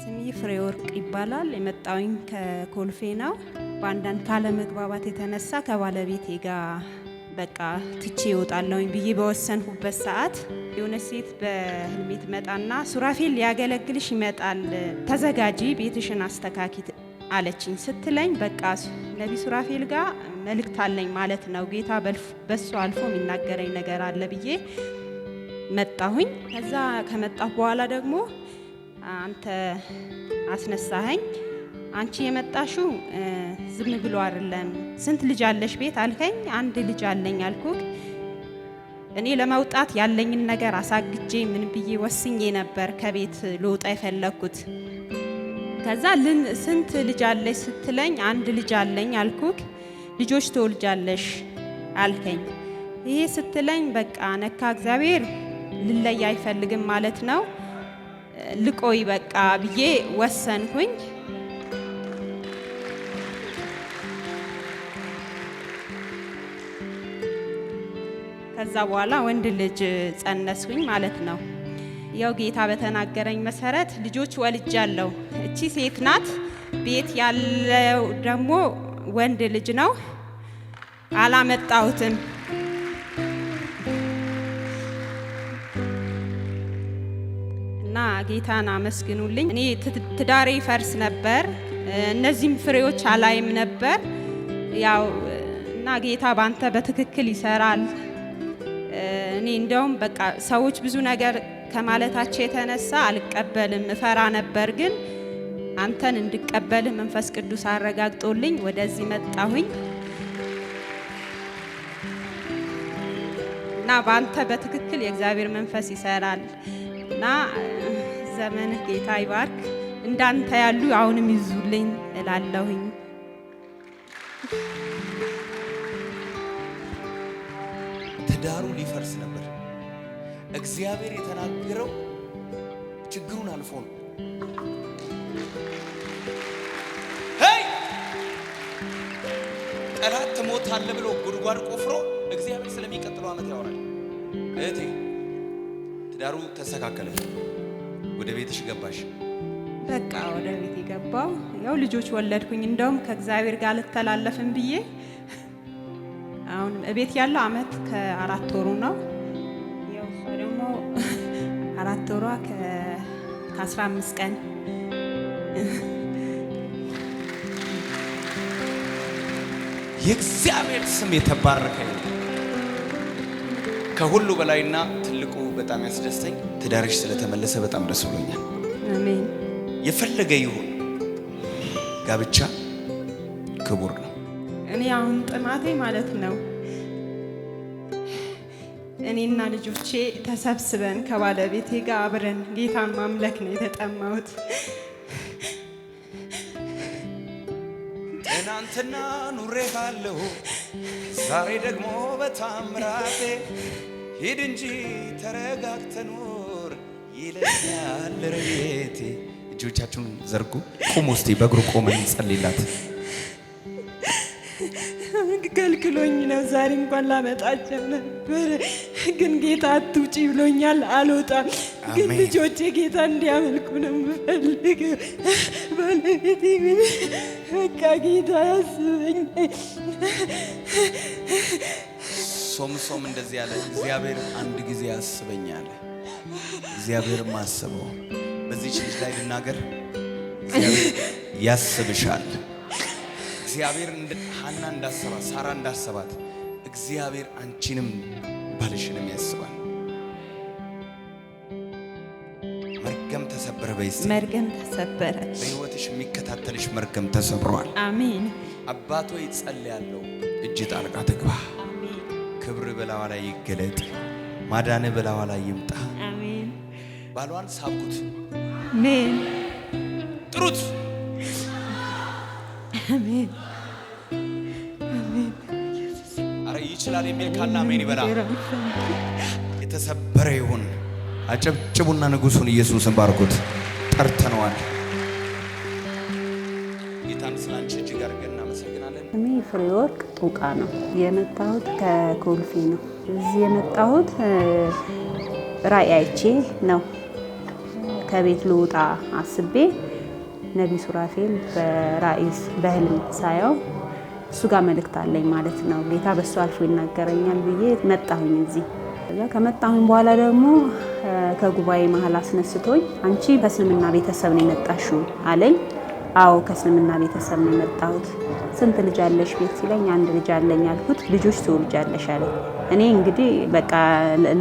ስሜ ፍሬወርቅ ይባላል። የመጣውኝ ከኮልፌ ነው። በአንዳንድ ካለመግባባት የተነሳ ከባለቤቴ ጋር በቃ ትቼ እወጣለሁኝ ብዬ በወሰንኩበት ሰዓት የሆነ ሴት በህልሜ ትመጣና ሱራፌል ሊያገለግልሽ ይመጣል፣ ተዘጋጂ፣ ቤትሽን አስተካኪ አለችኝ። ስትለኝ በቃ ነቢ ሱራፌል ጋር መልእክት አለኝ ማለት ነው፣ ጌታ በሱ አልፎ የሚናገረኝ ነገር አለ ብዬ መጣሁኝ። ከዛ ከመጣሁ በኋላ ደግሞ አንተ አስነሳኸኝ። አንቺ የመጣሽው ዝም ብሎ አይደለም። ስንት ልጅ አለሽ ቤት አልከኝ። አንድ ልጅ አለኝ አልኩክ። እኔ ለመውጣት ያለኝን ነገር አሳግጄ ምን ብዬ ወስኜ ነበር ከቤት ልወጣ የፈለኩት። ከዛ ስንት ልጅ አለሽ ስትለኝ አንድ ልጅ አለኝ አልኩክ። ልጆች ትወልጃለሽ አልከኝ። ይሄ ስትለኝ በቃ ነካ እግዚአብሔር ልለይ አይፈልግም ማለት ነው። ልቆይ በቃ ብዬ ወሰንኩኝ። ከዛ በኋላ ወንድ ልጅ ጸነስኩኝ ማለት ነው። ያው ጌታ በተናገረኝ መሰረት ልጆች ወልጃለሁ። እቺ ሴት ናት። ቤት ያለው ደግሞ ወንድ ልጅ ነው። አላመጣሁትም። እና ጌታን አመስግኑልኝ። እኔ ትዳሬ ፈርስ ነበር። እነዚህም ፍሬዎች አላይም ነበር። ያው እና ጌታ ባንተ በትክክል ይሰራል። እኔ እንደውም በቃ ሰዎች ብዙ ነገር ከማለታቸው የተነሳ አልቀበልም እፈራ ነበር። ግን አንተን እንድቀበል መንፈስ ቅዱስ አረጋግጦልኝ ወደዚህ መጣሁኝ እና ባንተ በትክክል የእግዚአብሔር መንፈስ ይሰራል እና ዘመንህ ጌታ ይባርክ። እንዳንተ ያሉ አሁንም ይዙልኝ እላለሁኝ። ትዳሩ ሊፈርስ ነበር። እግዚአብሔር የተናገረው ችግሩን አልፎ ነው። ሄይ ጠላት ትሞታለህ ብሎ ጉድጓድ ቆፍሮ እግዚአብሔር ስለሚቀጥለው ዓመት ያወራል። እህቴ ትዳሩ ተስተካከለ፣ ወደ ቤትሽ ገባሽ። በቃ ወደ ቤት ገባው። ያው ልጆች ወለድኩኝ። እንደውም ከእግዚአብሔር ጋር ልተላለፍም ብዬ አሁን እቤት ያለው ዓመት ከ4 ወሩ ነው። ያው እሷ ደግሞ 4 ወሯ ከ15 ቀን። የእግዚአብሔር ስም የተባረከ ነው። ከሁሉ በላይና ትልቁ በጣም ያስደስተኝ ትዳርሽ ስለተመለሰ በጣም ደስ ብሎኛል። አሜን። የፈለገ ይሁን ጋብቻ ክቡር ነው። እኔ አሁን ጥማቴ ማለት ነው እኔና ልጆቼ ተሰብስበን ከባለቤቴ ጋር አብረን ጌታን ማምለክ ነው የተጠማሁት። ትናንትና ኑሬሃለሁ፣ ዛሬ ደግሞ በታምራቴ ሂድ እንጂ ተረጋግተህ ኑር ይለኛል ረቤቴ። እጆቻችሁን ዘርጉ። ቁሙ እስቲ፣ በእግሩ ቆመን እንጸልይላት። ከልክሎኝ ነው ዛሬ እንኳን ላመጣቸው ነበር፣ ግን ጌታ አትውጪ ብሎኛል። አልወጣም፣ ግን ልጆቼ ጌታ እንዲያመልኩ ነው የምፈልገው። ባለቤቴ ግን በቃ ጌታ ያስበኝ። ሶምሶም እንደዚህ ያለ እግዚአብሔር አንድ ጊዜ ያስበኛል። እግዚአብሔር ማሰበው በዚህ ልጅ ላይ ልናገር፣ እግዚአብሔር ያስብሻል። እግዚአብሔር ሐና እንዳሰባት ሳራ እንዳሰባት እግዚአብሔር አንቺንም ባልሽንም ያስባል። መርገም ተሰበረ። በይስ መርገም ተሰበረ። በሕይወትሽ የሚከታተልሽ መርገም ተሰብሯል። አሜን። አባቶ ይጸልያለሁ፣ እጅ ጣልቃ ትግባ። አሜን። ክብር በላዋ ላይ ይገለጥ፣ ማዳን በላዋ ላይ ይምጣ። አሜን። ባሏን ሳብኩት። አሜን። ጥሩት። አሜን። አረ ይችላል የሚል ካለ አሜን ይበላ። የተሰበረ ይሁን። አጨብጭቡና ንጉሱን ኢየሱስን ባርኩት። ጠርተነዋል። ጌታን ስላንቺ እጅግ አድርገን እናመሰግናለን። እኔ ፍሬወርቅ ጡቃ ነው የመጣሁት፣ ከኮልፌ ነው። እዚህ የመጣሁት ራእይ አይቼ ነው። ከቤት ልውጣ አስቤ ነቢይ ሱራፌል በራእይ በህልም ሳየው እሱ ጋር መልእክት አለኝ ማለት ነው፣ ጌታ በሱ አልፎ ይናገረኛል ብዬ መጣሁኝ እዚህ። ከመጣሁኝ በኋላ ደግሞ ከጉባኤ መሀል አስነስቶኝ አንቺ ከእስልምና ቤተሰብ ነው የመጣሽው አለኝ። አዎ ከእስልምና ቤተሰብ ነው የመጣሁት። ስንት ልጅ አለሽ ቤት ሲለኝ አንድ ልጅ አለኝ አልኩት። ልጆች ትወልጃለሽ አለኝ። እኔ እንግዲህ በቃ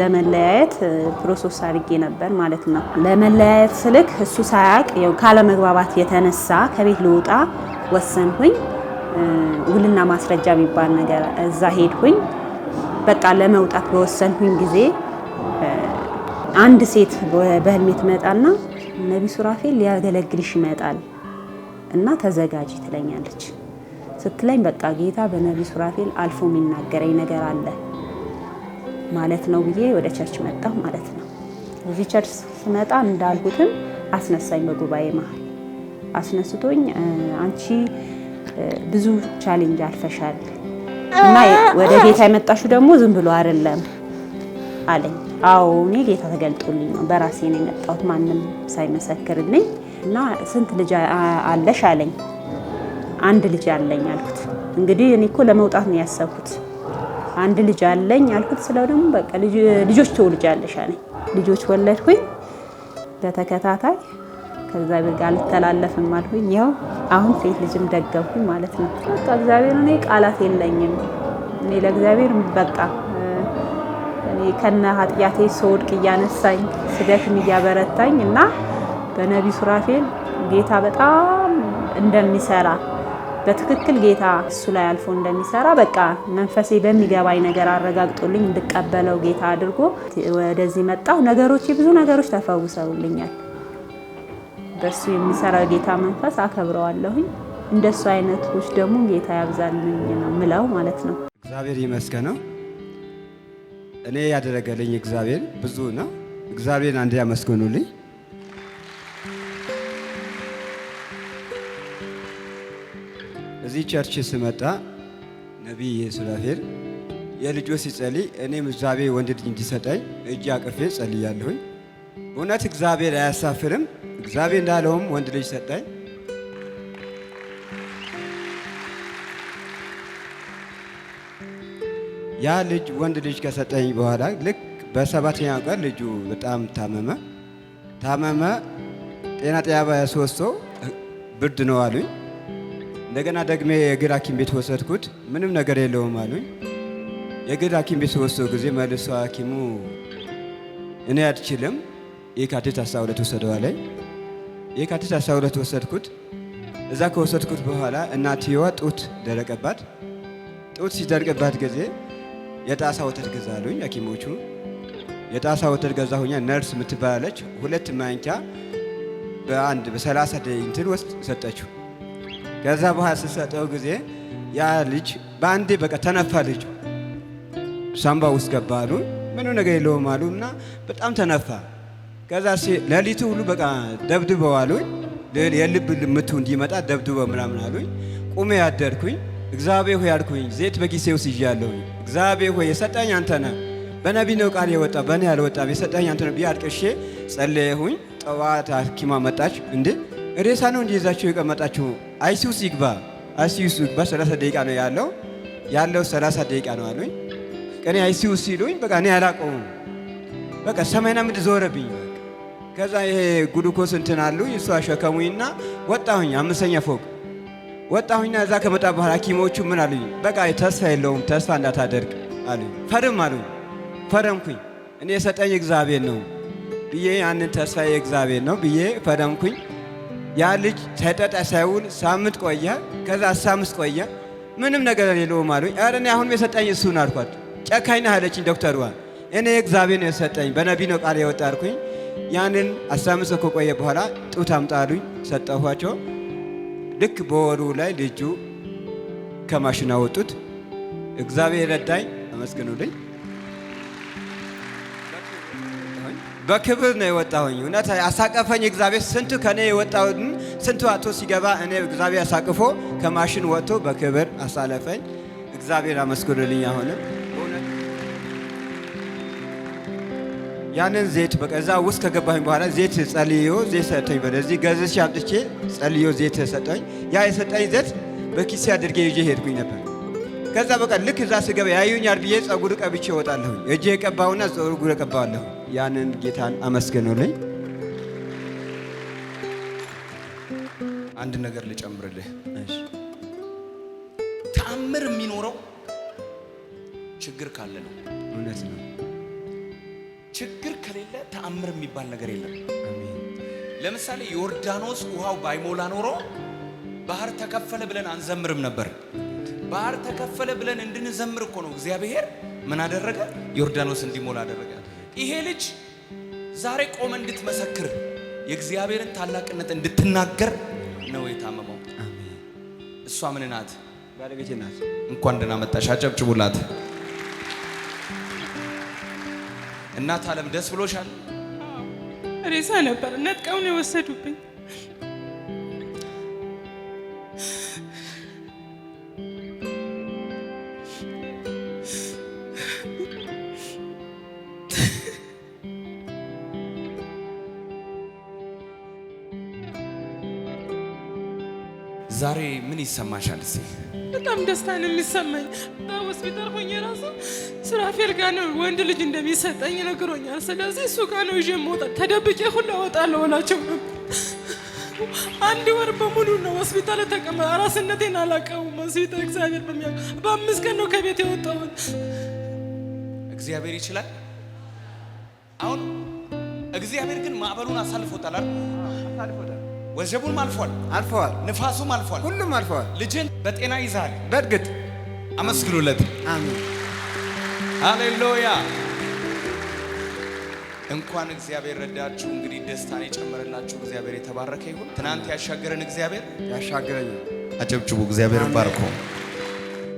ለመለያየት ፕሮሰስ አድርጌ ነበር ማለት ነው። ለመለያየት ስልክ እሱ ሳያውቅ ካለመግባባት የተነሳ ከቤት ልውጣ ወሰንኩኝ። ውልና ማስረጃ የሚባል ነገር እዛ ሄድኩኝ። በቃ ለመውጣት በወሰንኩኝ ጊዜ አንድ ሴት በህልሜ ትመጣና ነቢይ ሱራፌል ሊያገለግልሽ ይመጣል እና ተዘጋጂ ትለኛለች። ስትለኝ በቃ ጌታ በነቢይ ሱራፌል አልፎ የሚናገረኝ ነገር አለ ማለት ነው ብዬ ወደ ቸርች መጣሁ ማለት ነው። እዚህ ቸርች ስመጣ እንዳልኩትም አስነሳኝ። በጉባኤ መሀል አስነስቶኝ አንቺ ብዙ ቻሌንጅ አልፈሻል እና ወደ ጌታ የመጣሽው ደግሞ ዝም ብሎ አይደለም አለኝ። አዎ እኔ ጌታ ተገልጦልኝ ነው፣ በራሴ ነው የመጣሁት ማንም ሳይመሰክርልኝ። እና ስንት ልጅ አለሽ አለኝ። አንድ ልጅ አለኝ አልኩት። እንግዲህ እኔ እኮ ለመውጣት ነው ያሰብኩት። አንድ ልጅ አለኝ አልኩት። ስለው ደግሞ በቃ ልጆች ትወልጃለሽ አለኝ። ልጆች ወለድኩኝ በተከታታይ። ከእግዚአብሔር ጋር አልተላለፍም አልኩኝ። ያው አሁን ሴት ልጅም ደገምኩኝ ማለት ነው። በቃ እግዚአብሔር እኔ ቃላት የለኝም። እኔ ለእግዚአብሔር በቃ እኔ ከነ ኃጢአቴ ስወድቅ እያነሳኝ ስደክም እያበረታኝ እና በነቢይ ሱራፌል ጌታ በጣም እንደሚሰራ በትክክል ጌታ እሱ ላይ አልፎ እንደሚሰራ በቃ መንፈሴ በሚገባኝ ነገር አረጋግጦልኝ እንድቀበለው ጌታ አድርጎ ወደዚህ መጣሁ። ነገሮች ብዙ ነገሮች ተፈውሰውልኛል። በሱ የሚሰራ ጌታ መንፈስ አከብረዋለሁኝ። እንደሱ አይነቶች ደግሞ ጌታ ያብዛልኝ ነው ምለው ማለት ነው። እግዚአብሔር ይመስገነው። እኔ ያደረገልኝ እግዚአብሔር ብዙ ነው። እግዚአብሔርን አንዴ ያመስግኑልኝ። እዚህ ቸርች ስመጣ ነቢይ ሱራፌል የልጆች ሲጸልይ እኔም እግዚአብሔር ወንድ ልጅ እንዲሰጠኝ እጅ አቅፌ ጸልያለሁኝ። እውነት እግዚአብሔር አያሳፍርም። እግዚአብሔር እንዳለውም ወንድ ልጅ ሰጠኝ። ያ ልጅ ወንድ ልጅ ከሰጠኝ በኋላ ልክ በሰባተኛው ቀን ልጁ በጣም ታመመ። ጤና ጣቢያ ያስወሰው ብርድ ነው አሉኝ። እንደገና ደግሜ የእግር ሐኪም ቤት ወሰድኩት። ምንም ነገር የለውም አሉኝ። የእግር ሐኪም ቤት ወሰደው ጊዜ መልሶ ሐኪሙ እኔ አልችልም የካቲት 12 ወሰደው አለኝ። የካቲት 12 ወሰድኩት። እዛ ከወሰድኩት በኋላ እናትየዋ ጡት ደረቀባት። ጡት ሲደርቅባት ጊዜ የጣሳ ወተት ገዛሉኝ ሐኪሞቹ። የጣሳ ወተት ገዛሁኛ። ነርስ የምትባላለች 2 ማንኪያ በ30 ደቂቃ ውስጥ ሰጠችው። ከዛ በኋላ ስትሰጠው ጊዜ ያ ልጅ በአንዴ በቃ ተነፋ። ልጁ ሳምባ ውስጥ ገባሉ። ምንም ነገር የለውም አሉ እና በጣም ተነፋ። ከዛ ሌሊቱ ሁሉ በቃ ደብድበው አሉኝ። የልብ ምቱ እንዲመጣ ደብድበው ምናምን አሉኝ። ቁሜ ያደርኩኝ። እግዚአብሔር ሆይ አልኩኝ። ዘይት በኪሴ ውስጥ ይዣለሁኝ። እግዚአብሔር ሆይ የሰጠኝ አንተ ነህ። በነቢይ ነው ቃል የወጣ በእኔ ያልወጣም የሰጠኝ አንተ ነህ ብዬ አልቅሼ ጸለየሁኝ። ጠዋት ሐኪማ መጣች። እንዴ ሬሳ ነው እንጂ ይዛችሁ የቀመጣችሁ አይሲዩ ውስጥ ይግባ፣ አይሲዩ ውስጥ ይግባ። 30 ደቂቃ ነው ያለው 30 ደቂቃ ነው አሉኝ። ቀኔ አይሲዩ ሲሉኝ በቃ እኔ አላውቀውም። በቃ ሰማይና ምድር ዞረብኝ። ከዛ ይሄ ጉሉኮስ እንትን አሉኝ እሱ አሸከሙኝና ወጣሁኝ። 5ኛ ፎቅ ወጣሁኝና እዛ ከመጣ በኋላ ሐኪሞቹ ምን አሉኝ? በቃ ተስፋ የለውም፣ ተስፋ እንዳታደርግ አሉኝ። ፈርም አሉኝ። ፈረምኩኝ። እኔ የሰጠኝ እግዚአብሔር ነው ብዬ ያንን ተስፋ የእግዚአብሔር ነው ብዬ ፈረምኩኝ። ያ ልጅ ሳይጠጣ ሳይውል ሳምንት ቆየ። ከዛ 15 ቆየ። ምንም ነገር የለውም አሉኝ። ኧረ እኔ አሁንም የሰጠኝ እሱን አልኳት። ጨካኝ ነህ አለችኝ ዶክተሯ። እኔ እግዚአብሔር ነው የሰጠኝ በነቢይ ነው ቃል የወጣ አልኩኝ። ያንን 15 ከቆየ በኋላ ጡት አምጣ አሉኝ። ሰጠኋቸው። ልክ በወሩ ላይ ልጁ ከማሽን አወጡት። እግዚአብሔር ረዳኝ። አመስግኑልኝ። በክብር ነው የወጣሁኝ። እውነት አሳቀፈኝ እግዚአብሔር። ስንቱ ከኔ የወጣውን ስንቱ አቶ ሲገባ እኔ እግዚአብሔር አሳቅፎ ከማሽን ወጥቶ በክብር አሳለፈኝ። እግዚአብሔር አመስግኑልኝ። አሁንም ያንን ዘይት በቃ እዛ ውስጥ ከገባኝ በኋላ ዘይት ጸልዮ ዘይት ሰጠኝ። በለዚህ ገዝቼ አምጥቼ ጸልዮ ዘይት ሰጠኝ። ያ የሰጠኝ ዘይት በኪሴ አድርጌ ይዤ ሄድኩኝ ነበር። ከዛ በቃ ልክ እዛ ስገባ ያዩኛል ብዬ ጸጉር ቀብቼ እወጣለሁ። እጄ የቀባውና ጸጉር ቀባዋለሁ። ያንን ጌታን አመስግኑልኝ። አንድ ነገር ልጨምርልህ። ተአምር የሚኖረው ችግር ካለ ነው። እውነት ነው። ችግር ከሌለ ተአምር የሚባል ነገር የለም። አሜን። ለምሳሌ ዮርዳኖስ ውሃው ባይሞላ ኖሮ ባህር ተከፈለ ብለን አንዘምርም ነበር። ባህር ተከፈለ ብለን እንድንዘምር እኮ ነው እግዚአብሔር ምን አደረገ? ዮርዳኖስ እንዲሞላ አደረገ። ይሄ ልጅ ዛሬ ቆመ እንድትመሰክር የእግዚአብሔርን ታላቅነት እንድትናገር ነው የታመመው። አሜን። እሷ ምን ናት? ባለቤቴ ናት። እንኳን ደህና መጣሽ። አጨብጭቡላት። እናት ዓለም ደስ ብሎሻል? ሬሳ ነበር ነጥቀውን የወሰዱብኝ። ዛሬ ምን ይሰማሻል? እስኪ በጣም ደስታ ነው የሚሰማኝ። በሆስፒታል ሆኜ ራሱ ሱራፌል ጋር ነው ወንድ ልጅ እንደሚሰጠኝ ነግሮኛል። ስለዚህ እሱ ጋር ነው ይዤ የምወጣው። ተደብቄ ሁሉ እወጣለሁ እላቸው ነበር። አንድ ወር በሙሉ ነው ሆስፒታል ተቀመጠ። አራስነቴን አላውቀውም። ሆስፒታል እግዚአብሔር በሚያውቅ በ5 ቀን ነው ከቤት የወጣሁት። እግዚአብሔር ይችላል። አሁን እግዚአብሔር ግን ማዕበሉን አሳልፎታል አይደል? አሳልፎታል። ወጀቡም አልፏል፣ ንፋሱም አልፏል፣ ሁሉም አልፏል። ልጅን በጤና ይዛል። በእርግጥ አመስግኑለት። አሜን። ሃሌሉያ። እንኳን እግዚአብሔር ረዳችሁ። እንግዲህ ደስታን የጨመረላችሁ እግዚአብሔር የተባረከ ይሁን። ትናንት ያሻገረን እግዚአብሔር ያሻገረኛል። አጨብጭቡ። እግዚአብሔርን ባርኮ